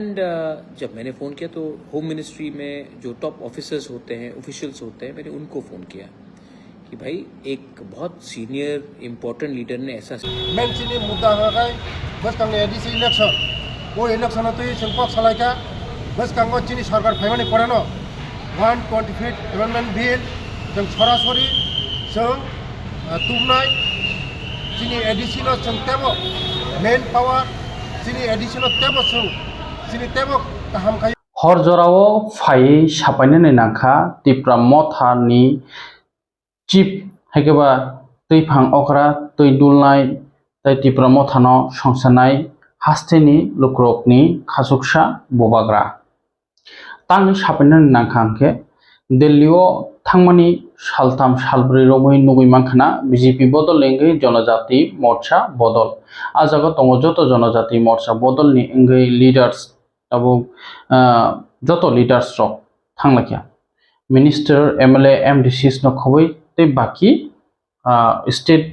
And जब मैंने phone किया तो होम मिनिस्ट्री में जो टॉप ऑफिसर्स होते हैं, ऑफिशियल्स होते हैं, मैंने उनको फ़ोन किया कि भाई एक बहुत सीनियर इम्पोर्टेंट लीडर ने ऐसा मेन चीनी मुद्दा है बस कांगे एडीसी इलेक्शन वो इलेक्शन तो ये संपर्क सलाह का बस कांगो चीनी सरकार फाइमानी पड़े न 125 अमेंडमेंट बिल जों सरासरि जों तुमनाय चीनी एडीसी नो जों तेबो मेन पावर चीनी एडीसी नो तेबो जों चीनी तेबो गाहाम खाय हर जराओ फाइ सापायनानै नाखा तिप्रा मथानि चिप हाइकेबा तैफां अखरा तै दुलनाय तै तिप्रा मथानो संसानाय हास्तेनि लुक्रकनि खासुकसा बबाग्रा तांनि सापायनानै नाखा आंखे दिल्लीओ थांमानि सालथाम सालब्रै रमै नुगै मानखाना बीजेपी बदल इंगै जनजाति मोर्चा बदल आजागा दङ जत जनजाति मोर्चा बदलनि इंगै लिडार्स अब जत लिडार्स रक थांलाखिया मिनिस्टर एमएलए एमडीसीस न खबै ते बाकी स्टेट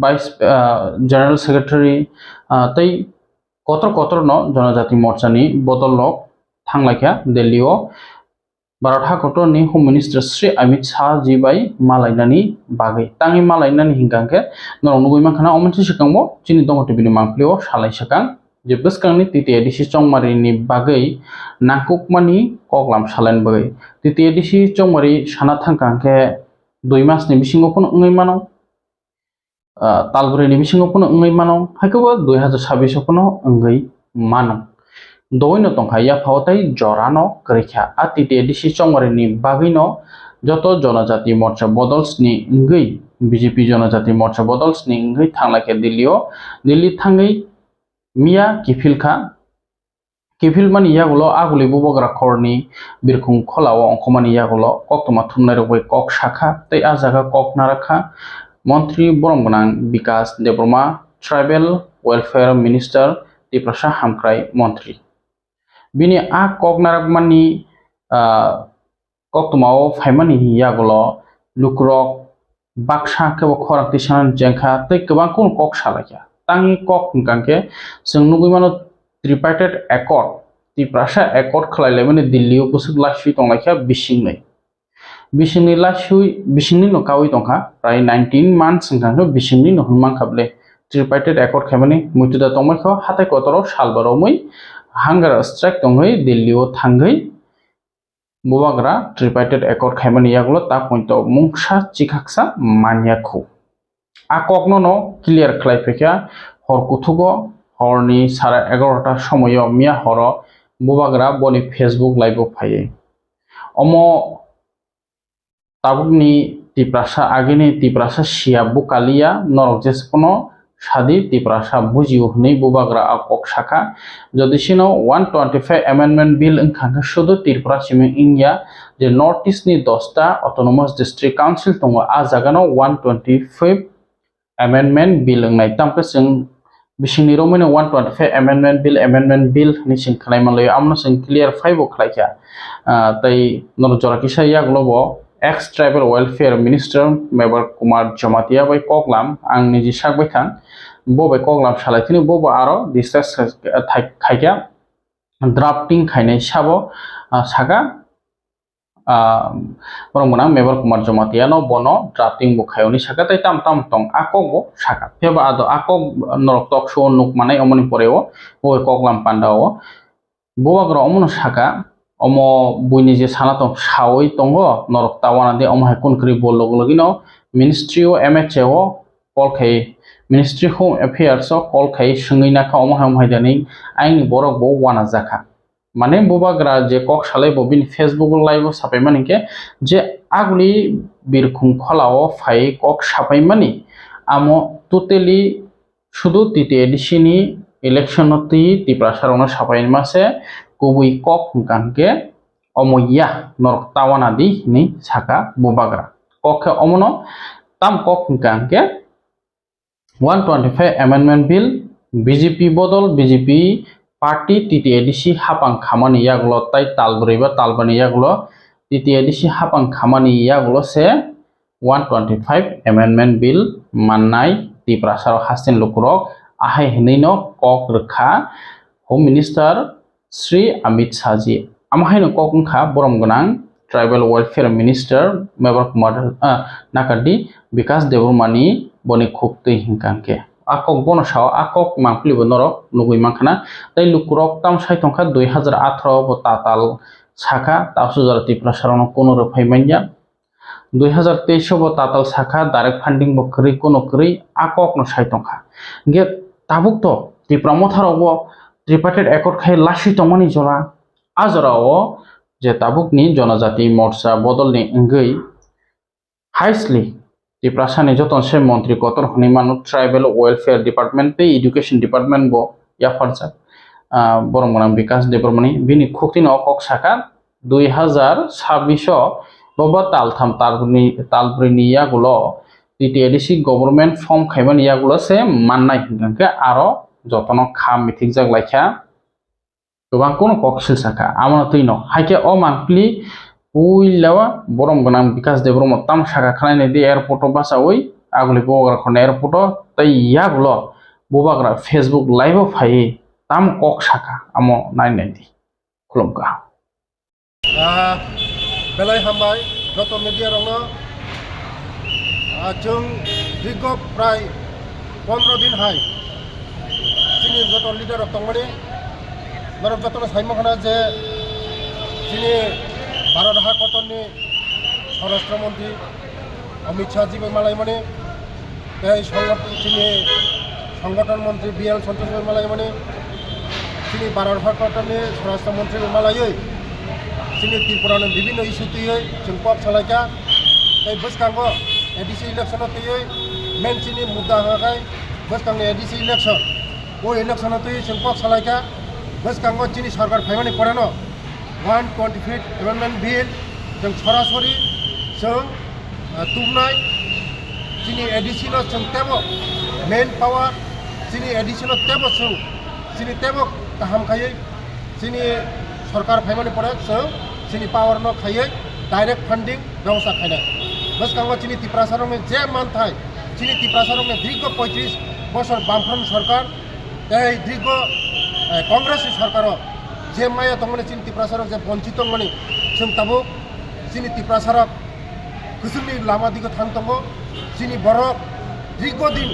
वाइस जनरल सेक्रेटारि तै कतर कतर न जनजाति मोर्चानि बदल रक थांलाखिया दिल्लीओ Bharat हाकरनि home minister Shri Amit Shah ji bye मालायनानि बागै तांनि मालायनानि हिंगांके नरं नुगै मानखाना अमनसे सिगांबो चिनि दङ टिभिनि मांफ्लियाव सालाय सकां जे बसकांनि टीटीएडीसी चौमारिनि बागै नाकुकमानि कगलाम सालायन बागै टीटीएडीसी चौमारि साना थांकांके 2 मासनि बिसिङाव ओङै मानो तालब्रैनि बिसिङाव ओङै मानो हायखौबो 2026 ओङै मानो दोइनो तंखाया फावताय जरानो करिखा आ टीटीएडीसी चौमारिनि बागैनो जत जनजाति मोर्चा बदल्सनि इंगै बीजेपी जनजाति मोर्चा बदल्सनि इंगै थांलाके दिल्ली थांगै मिया किफिलखा किफिल मानि यागुलो आगुलि बुबग्रा खरनि बिरखुं खलाव अंखमानि यागुलो कक्तमा थुमनाय रगै कक शाखा तै आजागा कक नाराखा मंत्री बरमगनां विकास Debbarma tribal welfare minister Tiprasa हामक्राय मंत्री बिनि आ कक नाराकमानि कक्तमाव फाइमानि यागुलो लुक्रक बाक्सा केबो खरांति सान जेंखा तै गोबां कोन कक सालाया तांनि कक गांके जों नुगैमानो ट्रिपार्टेट एकर्ड तिप्रासा एकर्ड खलायलायमानि दिल्लीआव बोसोक लासुइ दंलायखा बिसिंनि लासुइ बिसिंनि नकावै दंखा प्राय 19 मान्थ्स गांखो बिसिंनि नहुनमांखाबले ट्रिपार्टेट एकर्ड खायमानि मुइतुदा दंमायखौ हाथाय कतराव सालबारावमै हांगार स्ट्राइक दंगै दिल्लीआव थांगै बुवाग्रा ट्रिपार्टेट एकर्ड खायमानि यागुलो ता पॉइंट मुंगसा चिकाक्सा मानियाखौ आ ककनो न क्लियर खालायफैखा हर कुथुगो हरनि 11:30 समयाव मिया हर बुवाग्रा बनि फेसबुक लाइव फायै अमो ताबुकनि तिप्रासा आगेनि तिप्रासा सिया बुकालिया नरक जेसपनो सादी तिप्रासा बुजियो हनै बुबाग्रा कक शाखा जदिसिनो 125 अमेंडमेंट बिल ओंखांखा सुदु त्रिपुरा सिमे इंडिया जे नॉर्थ ईस्ट नि 10टा ऑटोनोमस डिस्ट्रिक्ट काउंसिल दङ आ जागानो 125 अमेंडमेंट बिल ओंनाय तामके जों बिसिंनि रोमैनो 125 अमेंडमेंट बिल नि सिं खालायमालय आमनो जों क्लियर फाइबो खालायखा तै नर जराकिसा यागलबो ex tribal welfare minister Mevar Kumar Jamatia बाय कगलाम आं निजि सागबाय थां बबे कगलाम सालायथिनि बबे आरो डिस्कस खायगा ड्राफ्टिं खायनाय साबो सागा बरमगनां मेबर कुमार जमातिया न बनो ड्राफ्टिं बुखायनि सागा तै ताम तंग आकगो सागा फेबा आदो आकग नरक टक शो नुक माने अमनि परेओ बबे कगलाम पान्डाओ बुवाग्रा अमनो सागा अमो बुइनि जे साना दं सावै दङ नरक तावाना दे अमहाय कुनक्रि बोलगलगिनो मिनिस्ट्री ओ एमएचए कलखाय मिनिस्ट्री होम अफेयर्स कलखाय सोङैनाखा अमहाय दानि आइनि बरक बो वाना जाखा माने बुबाग्रा जे कक सालाय बबिन फेसबुक लाइव सापायमानिके जे आगुलि बिरखुं खलाव फाय कक सापायमानि आमो टोटली शुदु टीटीएडीसी नि इलेक्शन ति तिप्रासारनो सापायमासे गुबै कक गांके अमया नरक तावाना दी नि साका बुबाग्रा कक अमनो ताम कक गांके 125 अमेंडमेंट बिल बीजेपी बदल बीजेपी पार्टी टीटीएडीसी हापां खामानि यागुलो ताई तालब्रैबा तालबानि यागुलो टीटीएडीसी हापां खामानि यागुलो से 125 अमेंडमेंट बिल माननाय तिप्रासार हास्टेन लुकुरक आहाय हनैनो कक रखा home minister Sri Amit Shaji amahino kokungkha borom gonang Tribal Welfare Minister Mebar Kumar Nakadi Vikas Deburmani boni khukti hingkangke akok bono sao akok mangpli bonorok nugui mangkhana tei lukurok tam saitongkha 2018 bo tatal saka tapsujar Tripura sarono kono phaimanya 2023 bo tatal saka direct funding bo kri kono kri akok no saitongkha ge tabuk to Tripura motharo bo tripartite accord khai lasi tongmani jora ajorao je tabukni Jonajati Morcha bodolni wngui haisli Tripura sani joton se mantri kotor honimanu Tribal Welfare Department tei Education Department bo yafarjak borom gonang Vikas Deburmani bini khukti no kok saka 2026 bobo taltham talbrini yagulo TTADC government form khaimani yagulo se mannai hingkhe aro jotono kham mithikjak laikha gobang kono koksil saka amano tuino haike o mangpli puilawa borom gonang Vikas Deburmo tam saka khlainai di airport basa oi aguli bogra khone airport tei yagulo bobagra Facebook live phai tam kok saka amo nainai di khulumka belai hambai joto media rongno जों दीर्घ प्राय 15 दिन हाय जोंनि जत lidar दंमोन नरक जतन साइमखना जे जोंनि भारत हादरनि स्वराष्ट्र मन्त्री अमित शाह जी मालायमने जोंनि संगठन मंत्री BL सन्तोष मालायमने जोंनि भारत हादरनि स्वराष्ट्र मन्त्री मालायै जोंनि त्रिपुरानि विभिन्न इस्यु तैयै जों पक सालायका बसकांगो ADC इलेक्शन तैयै मेन जोंनि मुद्दा हाय बसकांगो ADC इलेक्शन वो इलेक्शन तैयै जों पक सालायका बसकांगो जोंनि सरकार फायमानि परेनो 125 एमेन्डमेन्ट बिल जों सरासरि जों तुमनाय जोंनि ADC नो जों तेबो मेन पावर जोंनि ADC नो तेबो जोंनि तेबो गाहाम खायै जोंनि सरकार फायमानि परे जोंनि पावर नो खायै डाइरेक्ट फंडिंग व्यवस्था खायनाय बसकांगो जोंनि त्रिपुरा सरकारनि जे मानथाय जोंनि त्रिपुरा सरकारनि दीर्घ 35 बছর बामफ्रन्ट सरकार এই दीर्घ कांग्रेस सरकार जे माया दंमोन जोंनि त्रिपुरा सरकार जे बंचित दंमोन जों ताबो जोंनि त्रिपुरा सरकार गोजौनि लामा दिगो थांदोंमो जोंनि बरक दीर्घ दिन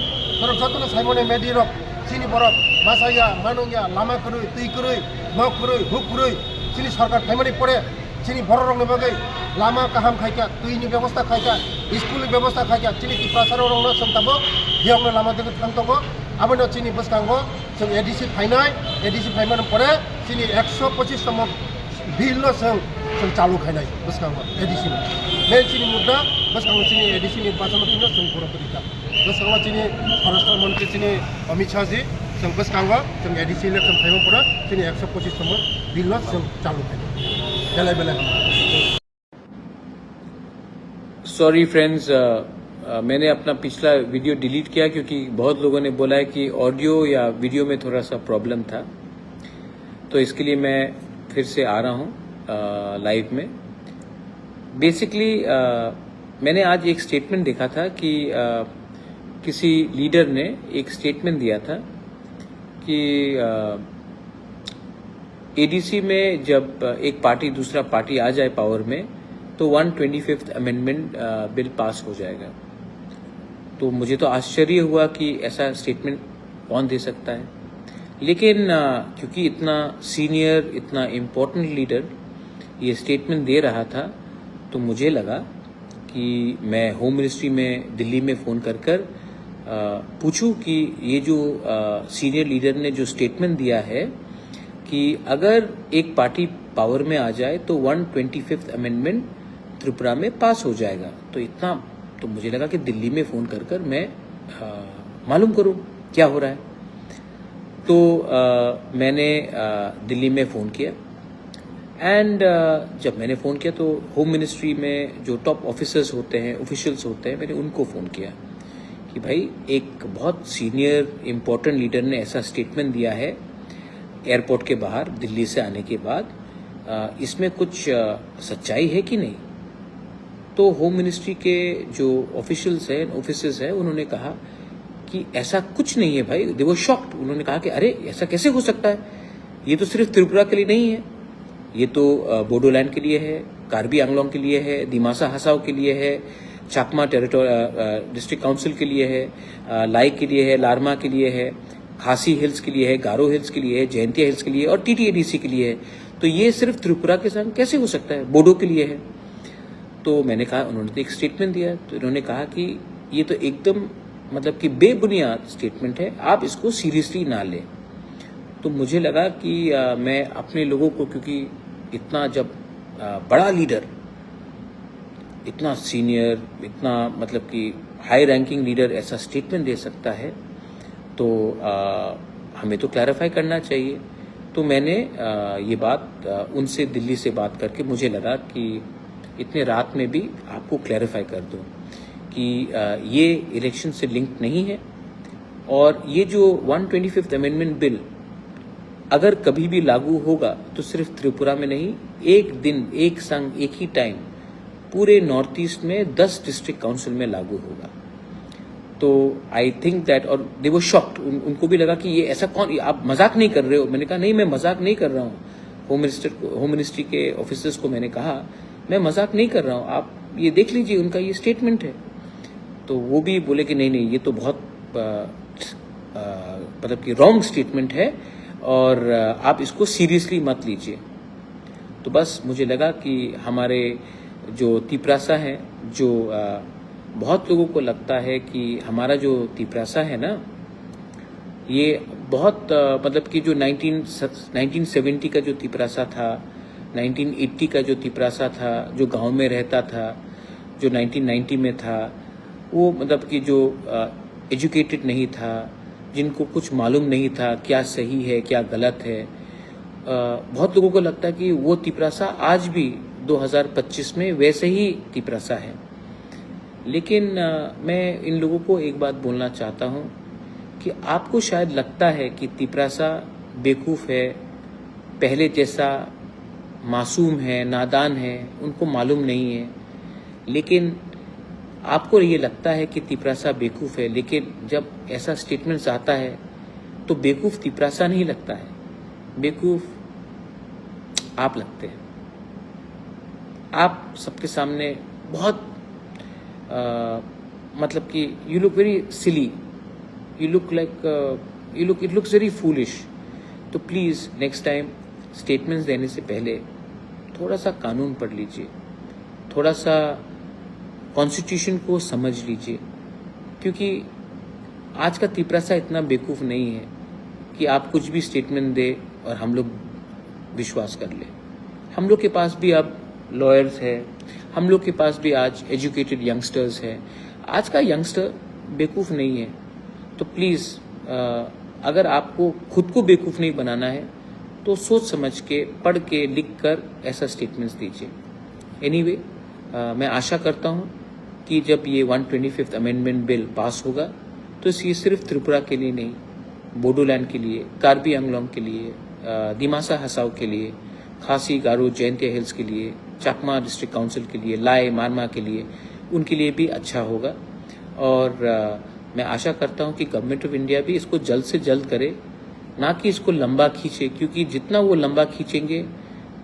जतन साइमने मेडिरक जोंनि बरक मासाया मानुया लामा करै दै करै न करै हुक करै जोंनि सरकार फायमानि परे जोंनि बर रंनि बागै लामा गाहाम खायका दैनि व्यवस्था खायका स्कुलनि व्यवस्था खायका जोंनि त्रिपुरा सरकारनो जों ताबो बेयावनो लामा दिगो थांदोंमो आबनो जोंनि बसकांगो जों ADC फायमानि परे जोंनि 125 तम बिल जों चालू खायनाय बसकांगो ADC मेन जोंनि मुद्दा बसकांगो जोंनि ADC निर्वाचन जों बर'फोरनिका बसकांगो जोंनि स्वराष्ट्र मन्त्री जोंनि अमित शाह जी जों बसकांगो जों ADC इलेक्शन फायमानि परे जोंनि 125 तम बिल जों चालू खायनाय बेले सॉरी फ्रेंड्स मैंने अपना पिछला वीडियो डिलीट किया क्योंकि बहुत लोगों ने बोला है कि ऑडियो या वीडियो में थोड़ा सा प्रॉब्लम था, तो इसके लिए मैं फिर से आ रहा हूँ लाइव में। बेसिकली मैंने आज एक स्टेटमेंट देखा था कि किसी लीडर ने एक स्टेटमेंट दिया था कि ADC में जब एक पार्टी दूसरा पार्टी आ जाए पावर में तो 125th अमेंडमेंट बिल पास हो जाएगा। तो मुझे तो आश्चर्य हुआ कि ऐसा स्टेटमेंट कौन दे सकता है, लेकिन क्योंकि इतना सीनियर इतना इम्पोर्टेंट लीडर ये स्टेटमेंट दे रहा था तो मुझे लगा कि मैं होम मिनिस्ट्री में दिल्ली में फ़ोन कर पूछूं कि ये जो सीनियर लीडर ने जो स्टेटमेंट दिया है कि अगर एक पार्टी पावर में आ जाए तो 125th अमेंडमेंट त्रिपुरा में पास हो जाएगा। तो इतना तो मुझे लगा कि दिल्ली में फ़ोन कर मैं मालूम करूं क्या हो रहा है। तो मैंने दिल्ली में फ़ोन किया एंड जब मैंने फ़ोन किया तो होम मिनिस्ट्री में जो टॉप ऑफिसर्स होते हैं ऑफिशियल्स होते हैं मैंने उनको फ़ोन किया कि भाई एक बहुत सीनियर इम्पोर्टेंट लीडर ने ऐसा स्टेटमेंट दिया है एयरपोर्ट के बाहर दिल्ली से आने के बाद, इसमें कुछ सच्चाई है कि नहीं। तो होम मिनिस्ट्री के जो ऑफिशियल्स हैं ऑफिसर्स हैं उन्होंने कहा कि ऐसा कुछ नहीं है भाई, दे वर शॉक्ड। उन्होंने कहा कि अरे ऐसा कैसे हो सकता है, ये तो सिर्फ त्रिपुरा के लिए नहीं है, ये तो बोडोलैंड के लिए है, कार्बी आंगलोंग के लिए है, दिमासा हसाओ के लिए है, चाकमा डिस्ट्रिक्ट काउंसिल के लिए है, लाई के लिए है, लारमा के लिए है, खासी हिल्स के लिए है, गारो हिल्स के लिए है, जयंतिया हिल्स के लिए और TTADC के लिए है। तो ये सिर्फ त्रिपुरा के संग कैसे हो सकता है, बोडो के लिए है। तो मैंने कहा, उन्होंने तो एक स्टेटमेंट दिया, तो इन्होंने कहा कि ये तो एकदम मतलब कि बेबुनियाद स्टेटमेंट है, आप इसको सीरियसली ना लें। तो मुझे लगा कि मैं अपने लोगों को, क्योंकि इतना जब बड़ा लीडर, इतना सीनियर, इतना मतलब कि हाई रैंकिंग लीडर ऐसा स्टेटमेंट दे सकता है, तो हमें तो क्लैरिफाई करना चाहिए। तो मैंने ये बात उनसे दिल्ली से बात करके मुझे लगा कि इतने रात में भी आपको क्लैरिफाई कर दूं कि ये इलेक्शन से लिंक नहीं है, और ये जो 125th अमेंडमेंट बिल अगर कभी भी लागू होगा तो सिर्फ त्रिपुरा में नहीं, एक दिन, एक संग, एक ही टाइम पूरे नॉर्थ ईस्ट में 10 डिस्ट्रिक्ट काउंसिल में लागू होगा। तो आई थिंक दैट, और दे वर शॉक्ड, उनको भी लगा कि ये ऐसा कौन, आप मजाक नहीं कर रहे हो। मैंने कहा नहीं, मैं मजाक नहीं कर रहा हूँ। होम मिनिस्ट्री के ऑफिसर्स को मैंने कहा मैं मजाक नहीं कर रहा हूँ, आप ये देख लीजिए, उनका ये स्टेटमेंट है। तो वो भी बोले कि नहीं नहीं, ये तो बहुत मतलब कि रॉन्ग स्टेटमेंट है और आप इसको सीरियसली मत लीजिए। तो बस मुझे लगा कि हमारे जो तिपरासा हैं, जो बहुत लोगों को लगता है कि हमारा जो तिपरासा है ना, ये बहुत मतलब कि जो 1970 का जो तिपरासा था, 1980 का जो तिपरासा था, जो गांव में रहता था, जो 1990 में था, वो मतलब कि जो एजुकेटेड नहीं था, जिनको कुछ मालूम नहीं था क्या सही है क्या गलत है, बहुत लोगों को लगता है कि वो तिपरासा आज भी 2025 में वैसे ही तिपरासा है। लेकिन मैं इन लोगों को एक बात बोलना चाहता हूँ कि आपको शायद लगता है कि तिपरासा बेवकूफ़ है, पहले जैसा मासूम है, नादान है, उनको मालूम नहीं है। लेकिन आपको ये लगता है कि तिपरासा बेवकूफ़ है, लेकिन जब ऐसा स्टेटमेंट्स आता है तो बेवकूफ़ तिपरासा नहीं लगता है, बेवकूफ़ आप लगते हैं। आप सबके सामने बहुत मतलब कि you look very silly, you look like it looks very foolish. तो प्लीज़ नेक्स्ट टाइम स्टेटमेंट्स देने से पहले थोड़ा सा कानून पढ़ लीजिए, थोड़ा सा कॉन्स्टिट्यूशन को समझ लीजिए, क्योंकि आज का तिपरासा इतना बेवकूफ़ नहीं है कि आप कुछ भी स्टेटमेंट दे और हम लोग विश्वास कर ले। हम लोग के पास भी अब लॉयर्स है, हम लोग के पास भी आज एजुकेटेड यंगस्टर्स है। आज का यंगस्टर बेवकूफ़ नहीं है। तो प्लीज़ अगर आपको खुद को बेवकूफ़ नहीं बनाना है तो सोच समझ के, पढ़ के, लिख कर ऐसा स्टेटमेंट्स दीजिए। एनीवे, मैं आशा करता हूँ कि जब ये 125th अमेंडमेंट बिल पास होगा तो ये सिर्फ त्रिपुरा के लिए नहीं, बोडोलैंड के लिए, कार्बी आंगलोंग के लिए, दिमासा हसाओ के लिए, खासी गारो जयंतिया हिल्स के लिए, चाकमा डिस्ट्रिक्ट काउंसिल के लिए, लाई मारमा के लिए, उनके लिए भी अच्छा होगा। और मैं आशा करता हूँ कि गवर्नमेंट ऑफ इंडिया भी इसको जल्द से जल्द करे, ना कि इसको लंबा खींचे, क्योंकि जितना वो लंबा खींचेंगे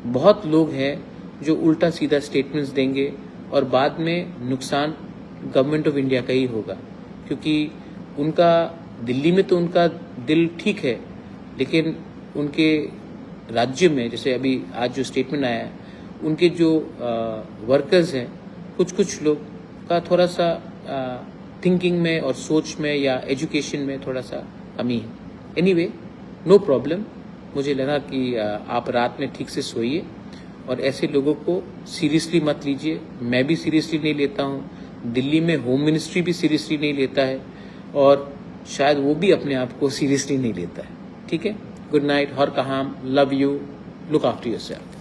बहुत लोग हैं जो उल्टा सीधा स्टेटमेंट्स देंगे और बाद में नुकसान गवर्नमेंट ऑफ इंडिया का ही होगा। क्योंकि उनका दिल्ली में तो उनका दिल ठीक है, लेकिन उनके राज्य में, जैसे अभी आज जो स्टेटमेंट आया है, उनके जो वर्कर्स हैं, कुछ लोग का थोड़ा सा थिंकिंग में और सोच में या एजुकेशन में थोड़ा सा कमी है। Anyway, no problem. मुझे लगा कि आप रात में ठीक से सोइए और ऐसे लोगों को सीरियसली मत लीजिए। मैं भी सीरियसली नहीं लेता हूँ, दिल्ली में होम मिनिस्ट्री भी सीरियसली नहीं लेता है और शायद वो भी अपने आप को सीरियसली नहीं लेता है। ठीक है, गुड नाइट, हर कहाम, love you, look after yourself.